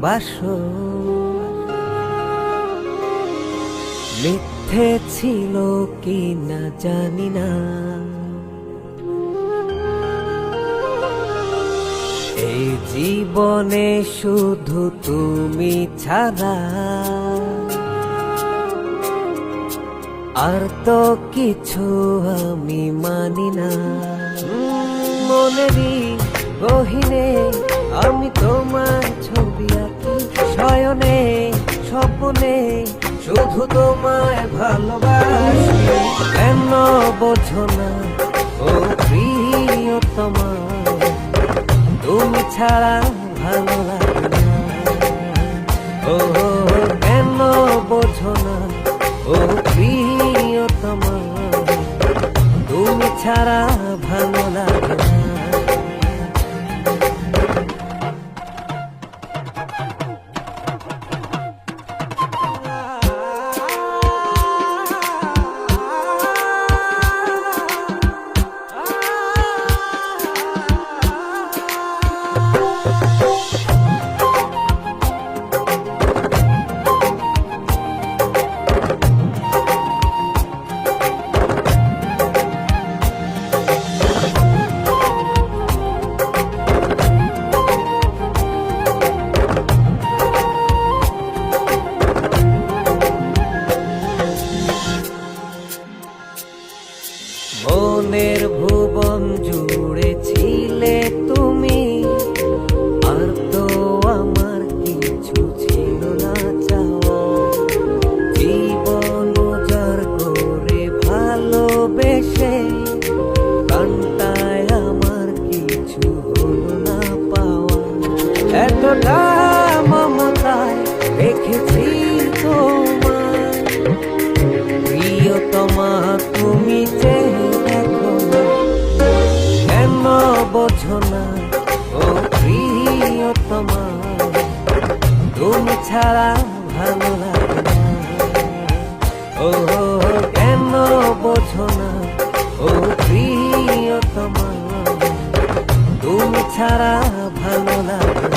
বাসো। মিথ্যে ছিল কি না জানি না, এই জীবনে শুধু তুমি ছাড়া আর তো কিছু আমি মানি না। মনেরই গহীনে আমি তোমার ছবি আঁকি, শয়নে স্বপ্নে শুধু তোমায় ভালোবাসি। কেন বোঝো না ও প্রিয়তমা, তুমি ছাড়া ভালো লাগে না। ও কেন বোঝো না ও প্রিয়তমা, তুমি ছাড়া ভালো লাগে না। মনের ভুবন জুড়ে ছিলে তুমি, আর তো আমার কিছু ছিল না চাওয়া। জীবন উজাড় করে ভালোবেসে কান্তায় আমার কিছু হলো না পাওয়া। এতটা মমতায় রেখেছি তোমার প্রিয়তমা, তুমি যে বোঝো না ও প্রিয়তমা, তুমি ছাড়া ভালো লাগে না। ও কেন বোঝো না ও প্রিয়তমা, তুমি ছাড়া ভালো লাগে না।